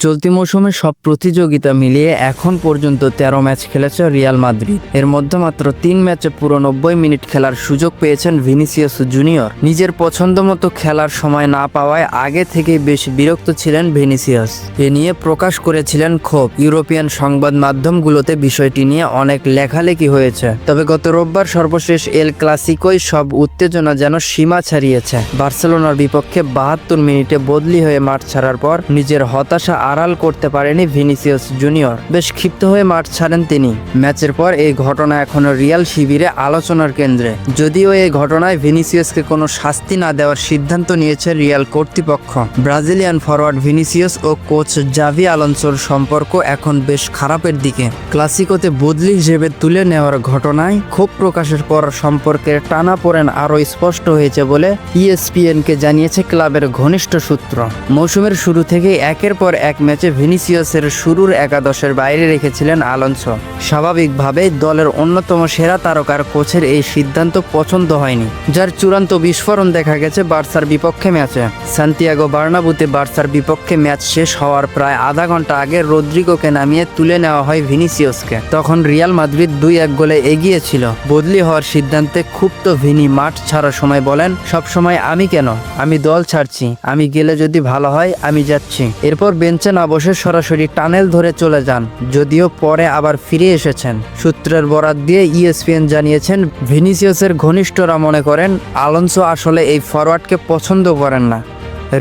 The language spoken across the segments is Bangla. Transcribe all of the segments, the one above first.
চলতি মৌসুমে সব প্রতিযোগিতা মিলিয়ে এখন পর্যন্ত ১৩ ম্যাচ খেলেছে রিয়াল মাদ্রিদ। এর মধ্যে মাত্র ৩ ম্যাচে পুরো ৯০ মিনিট খেলার সুযোগ পেয়েছেন ভিনিসিয়াস জুনিয়র। নিজের পছন্দ মতো খেলার সময় না পাওয়ায় আগে থেকেই বেশ বিরক্ত ছিলেন ভিনিসিয়াস। এ নিয়ে প্রকাশ করেছিলেন ক্ষোভ। ইউরোপিয়ান সংবাদ মাধ্যমগুলোতে বিষয়টি নিয়ে অনেক লেখালেখি হয়েছে। তবে গত রোববার সর্বশেষ এল ক্লাসিকোয় সব উত্তেজনা যেন সীমা ছাড়িয়েছে। বার্সেলোনার বিপক্ষে ৭২ মিনিটে বদলি হয়ে মাঠ ছাড়ার পর নিজের হতাশা আড়াল করতে পারেনি ভিনিসিয়াস জুনিয়র। বেশ ক্ষিপ্ত হয়ে মাঠ ছাড়েন তিনি। ম্যাচের পর এই ঘটনা এখনো রিয়াল শিবিরে আলোচনার কেন্দ্রে। যদিও এই ঘটনায় ভিনিসিয়াসকে কোনো শাস্তি না দেওয়ার সিদ্ধান্ত নিয়েছে রিয়াল কর্তৃপক্ষ। ব্রাজিলিয়ান ফরওয়ার্ড ভিনিসিয়াস ও কোচ জাভি আলোনসোর সম্পর্ক এখন বেশ খারাপের দিকে। ক্লাসিকোতে বদলি হিসেবে তুলে নেওয়ার ঘটনায় ক্ষোভ প্রকাশের পর সম্পর্কের টানাপোড়েন আরও স্পষ্ট হয়েছে বলে ইএসপিএনকে জানিয়েছে ক্লাবের ঘনিষ্ঠ সূত্র। মৌসুমের শুরু থেকে একের পর এক ম্যাচে ভিনিসিয়াসের শুরুর একাদশের বাইরে রেখেছিলেন আলোনসো। স্বাভাবিকভাবেই দলের অন্যতম সেরা তারকার কোচের এই সিদ্ধান্ত পছন্দ হয়নি, যার চূড়ান্ত বিস্ফোরণ দেখা গেছে বার্সার বিপক্ষে ম্যাচে। সান্তিয়াগো বার্নাবুতে বার্সার বিপক্ষে ম্যাচ শেষ হওয়ার প্রায় আধা ঘন্টা আগে রদ্রিগোকে নামিয়ে তুলে নেওয়া হয় ভিনিসিয়াসকে। তখন রিয়াল মাদ্রিদ ২-১ গোলে এগিয়ে ছিল। বদলি হওয়ার সিদ্ধান্তে ক্ষুব্ধ ভিনি মাঠ ছাড়ার সময় বলেন, সবসময় আমি কেন, আমি দল ছাড়ছি, আমি গেলে যদি ভালো হয় আমি যাচ্ছি। এরপর বেঞ্চে না বসে সরাসরি টানেল ধরে চলে যান, যদিও পরে আবার ফিরে এসেছেন। সূত্রের বরাত দিয়ে ইএসপিএন জানিয়েছেন, ভিনিসিয়াসের ঘনিষ্ঠরা মনে করেন আলোনসো আসলে এই ফরওয়ার্ডকে পছন্দ করেন না।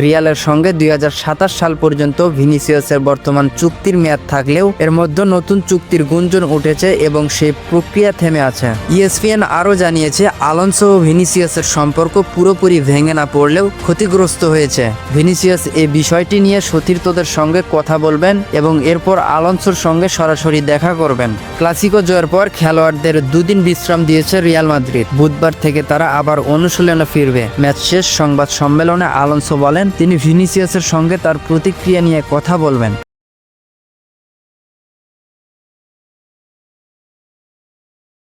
রিয়ালের সঙ্গে ২০২৭ সাল পর্যন্ত ভিনিসিয়াসের বর্তমান চুক্তির মেয়াদ থাকলেও এর মধ্যে নতুন চুক্তির গুঞ্জন উঠেছে এবং সেই প্রক্রিয়া থেমে আছে। ইএসপিএন আরও জানিয়েছে, আলোনসো ও ভিনিসিয়াসের সম্পর্ক পুরোপুরি ভেঙে না পড়লেও ক্ষতিগ্রস্ত হয়েছে। ভিনিসিয়াস এই বিষয়টি নিয়ে সতীর্থদের সঙ্গে কথা বলবেন এবং এরপর আলোনসোর সঙ্গে সরাসরি দেখা করবেন। ক্লাসিকো জয়ের পর খেলোয়াড়দের ২ দিন বিশ্রাম দিয়েছে রিয়াল মাদ্রিদ। বুধবার থেকে তারা আবার অনুশীলনে ফিরবে। ম্যাচ শেষ সংবাদ সম্মেলনে আলোনসো বলেন, তিনি ভিনিসিয়াসের সঙ্গে তার প্রতিক্রিয়া নিয়ে কথা বলবেন।